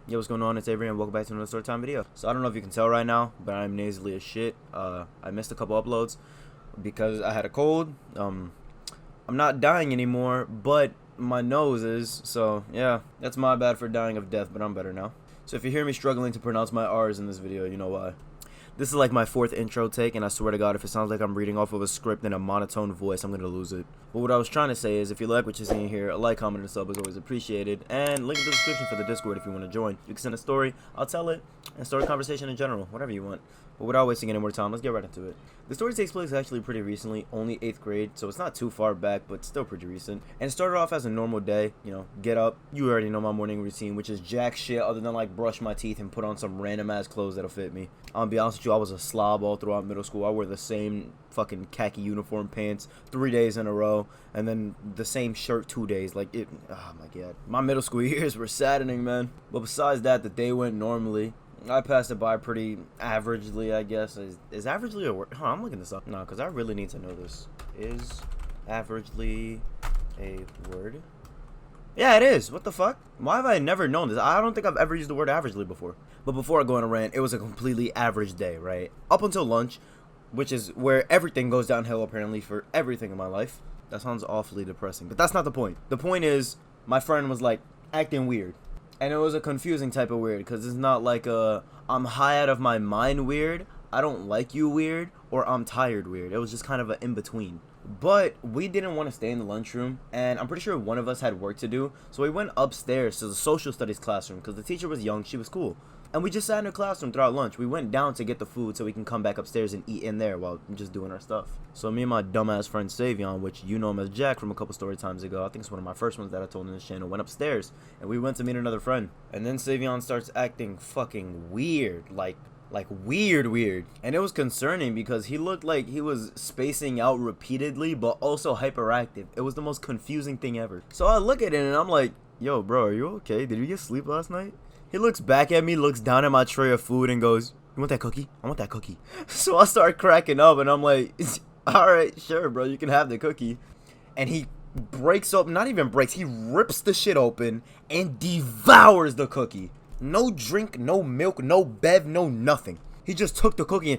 Yo, what's going on? It's Avery and welcome back to another Storytime video. So I don't know if you can tell right now, but I'm nasally as shit. I missed a couple uploads because I had a cold. I'm not dying anymore, but my nose is. So yeah, that's my bad for dying of death, but I'm better now. So if you hear me struggling to pronounce my R's in this video, you know why. This is like my fourth intro take, and I swear to God, if it sounds like I'm reading off of a script in a monotone voice, I'm gonna lose it. But what I was trying to say is, if you like what you're seeing here, a like, comment, and sub is always appreciated. And link in the description for the Discord if you want to join. You can send a story, I'll tell it, and start a conversation in general, whatever you want. But without wasting any more time, let's get right into it. The story takes place actually pretty recently, only 8th grade, so it's not too far back, but still pretty recent. And it started off as a normal day, you know, get up. You already know my morning routine, which is jack shit other than like brush my teeth and put on some random ass clothes that'll fit me. I'll be honest with you, I was a slob all throughout middle school. I wore the same fucking khaki uniform pants 3 days in a row, and then the same shirt 2 days. Like it, oh my god. My middle school years were saddening, man. But besides that, the day went normally. I passed it by pretty averagely, I guess. Is averagely a word? Huh, I'm looking this up. No, because I really need to know this. Is averagely a word? Yeah, it is. What the fuck? Why have I never known this? I don't think I've ever used the word averagely before. But before I go on a rant, it was a completely average day, right? Up until lunch, which is where everything goes downhill apparently for everything in my life. That sounds awfully depressing, but that's not the point. The point is, my friend was like acting weird. And it was a confusing type of weird, because it's not like a I'm high out of my mind weird, I don't like you weird, or I'm tired weird. It was just kind of an in-between. But we didn't want to stay in the lunchroom, and I'm pretty sure one of us had work to do, so we went upstairs to the social studies classroom, because the teacher was young, she was cool. And we just sat in her classroom throughout lunch. We went down to get the food so we can come back upstairs and eat in there while just doing our stuff. So me and my dumbass friend Savion, which you know him as Jack from a couple story times ago, I think it's one of my first ones that I told in this channel, went upstairs and we went to meet another friend. And then Savion starts acting fucking weird, like weird. And it was concerning because he looked like he was spacing out repeatedly but also hyperactive. It was the most confusing thing ever. So I look at it and I'm like, yo bro, are you okay? Did you get sleep last night? He looks back at me, looks down at my tray of food, and goes, you want that cookie? I want that cookie. So I start cracking up, and I'm like, alright, sure, bro, you can have the cookie. And he breaks up, not even breaks, he rips the shit open and devours the cookie. No drink, no milk, no bev, no nothing. He just took the cookie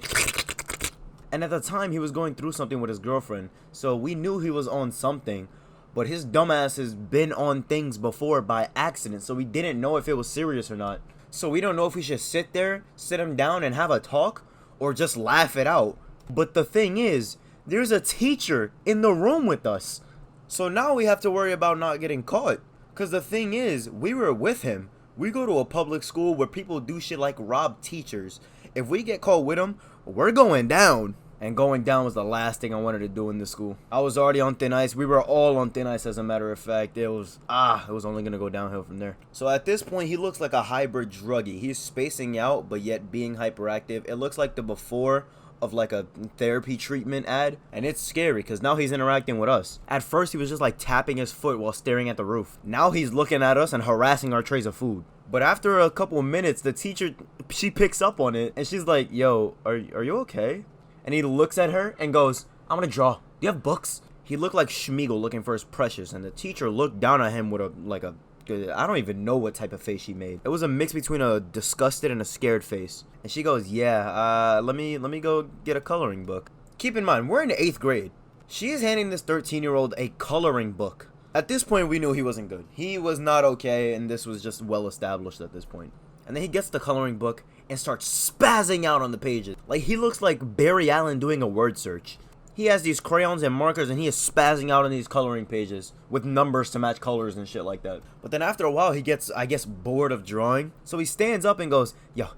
and at the time, he was going through something with his girlfriend, so we knew he was on something. But his dumbass has been on things before by accident, so we didn't know if it was serious or not. So we don't know if we should sit him down and have a talk, or just laugh it out. But the thing is, there's a teacher in the room with us. So now we have to worry about not getting caught. Because the thing is, we were with him. We go to a public school where people do shit like rob teachers. If we get caught with him, we're going down. And going down was the last thing I wanted to do in this school. I was already on thin ice. We were all on thin ice, as a matter of fact. It was only going to go downhill from there. So at this point, he looks like a hybrid druggie. He's spacing out, but yet being hyperactive. It looks like the before of like a therapy treatment ad. And it's scary, because now he's interacting with us. At first, he was just like tapping his foot while staring at the roof. Now he's looking at us and harassing our trays of food. But after a couple of minutes, the teacher, she picks up on it. And she's like, yo, are you okay? And he looks at her and goes, I'm gonna draw. Do you have books? He looked like Schmeagle looking for his precious, and the teacher looked down at him with I don't even know what type of face she made. It was a mix between a disgusted and a scared face. And she goes, yeah, let me go get a coloring book. Keep in mind, we're in the 8th grade. She is handing this 13-year-old a coloring book. At this point, we knew he wasn't good. He was not okay, and this was just well established at this point. And then he gets the coloring book and starts spazzing out on the pages. Like, he looks like Barry Allen doing a word search. He has these crayons and markers and he is spazzing out on these coloring pages with numbers to match colors and shit like that. But then after a while, he gets, I guess, bored of drawing. So he stands up and goes, yo,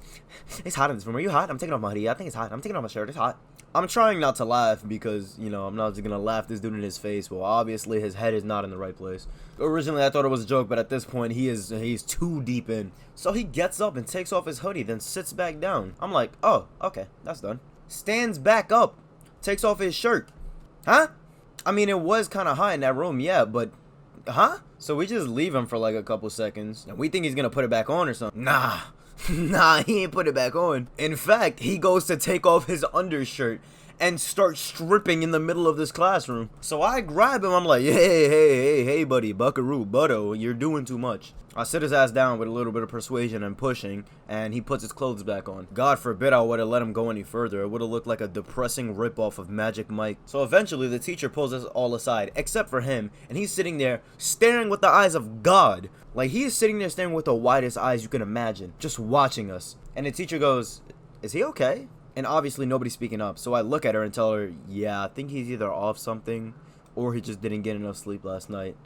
it's hot in this room. Are you hot? I'm taking off my hoodie. I think it's hot. I'm taking off my shirt. It's hot. I'm trying not to laugh because, you know, I'm not just gonna laugh this dude in his face. Well, obviously his head is not in the right place. Originally I thought it was a joke, but at this point he's too deep in. So he gets up and takes off his hoodie, then sits back down. I'm like, oh, okay, that's done. Stands back up, takes off his shirt. Huh? I mean, it was kind of hot in that room, yeah, but huh? So we just leave him for like a couple seconds, and we think he's gonna put it back on or something. Nah, he ain't put it back on. In fact, he goes to take off his undershirt, and start stripping in the middle of this classroom. So I grab him, I'm like, hey, buddy, buckaroo, butto, you're doing too much. I sit his ass down with a little bit of persuasion and pushing, and he puts his clothes back on. God forbid I would have let him go any further. It would have looked like a depressing ripoff of Magic Mike. So eventually the teacher pulls us all aside, except for him, and he's sitting there staring with the eyes of God. Like, he is sitting there staring with the widest eyes you can imagine, just watching us. And the teacher goes, is he okay? And obviously nobody's speaking up, so I look at her and tell her, yeah, I think he's either off something, or he just didn't get enough sleep last night.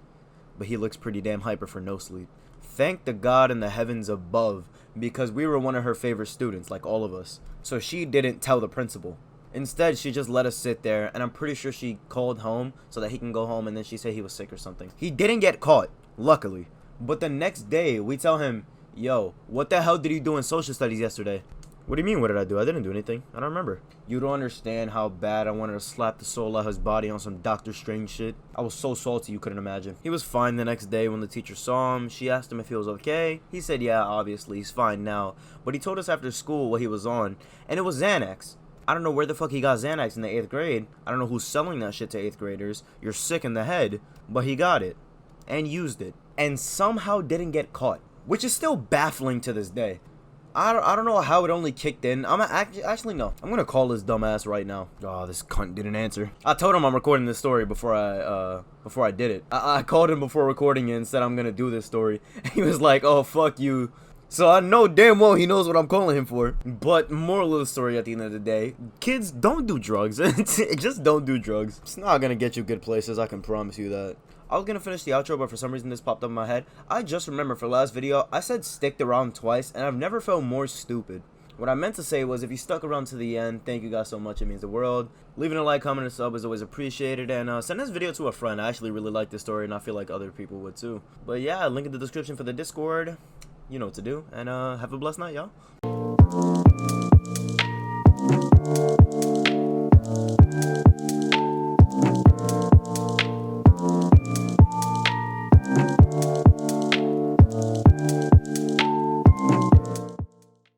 But he looks pretty damn hyper for no sleep. Thank the God in the heavens above, because we were one of her favorite students, like all of us. So she didn't tell the principal. Instead, she just let us sit there, and I'm pretty sure she called home so that he can go home, and then she said he was sick or something. He didn't get caught, luckily. But the next day, we tell him, yo, what the hell did you do in social studies yesterday? What do you mean, what did I do? I didn't do anything. I don't remember. You don't understand how bad I wanted to slap the soul out of his body on some Doctor Strange shit. I was so salty you couldn't imagine. He was fine the next day when the teacher saw him. She asked him if he was okay. He said, yeah, obviously, he's fine now. But he told us after school what he was on, and it was Xanax. I don't know where the fuck he got Xanax in the 8th grade. I don't know who's selling that shit to 8th graders. You're sick in the head. But he got it. And used it. And somehow didn't get caught. Which is still baffling to this day. I don't know how it only kicked in. Actually no. I'm gonna call this dumbass right now. Oh, this cunt didn't answer. I told him I'm recording this story before I did it. I called him before recording it and said I'm gonna do this story. He was like, oh, fuck you. So I know damn well he knows what I'm calling him for. But moral of the story at the end of the day, kids, don't do drugs. Just don't do drugs. It's not gonna get you good places, I can promise you that. I was gonna finish the outro, but for some reason this popped up in my head. I just remember for the last video, I said stick around twice, and I've never felt more stupid. What I meant to say was, if you stuck around to the end, thank you guys so much, it means the world. Leaving a like, comment, and sub is always appreciated, and send this video to a friend. I actually really like this story, and I feel like other people would too. But yeah, link in the description for the Discord. You know what to do, and have a blessed night, y'all.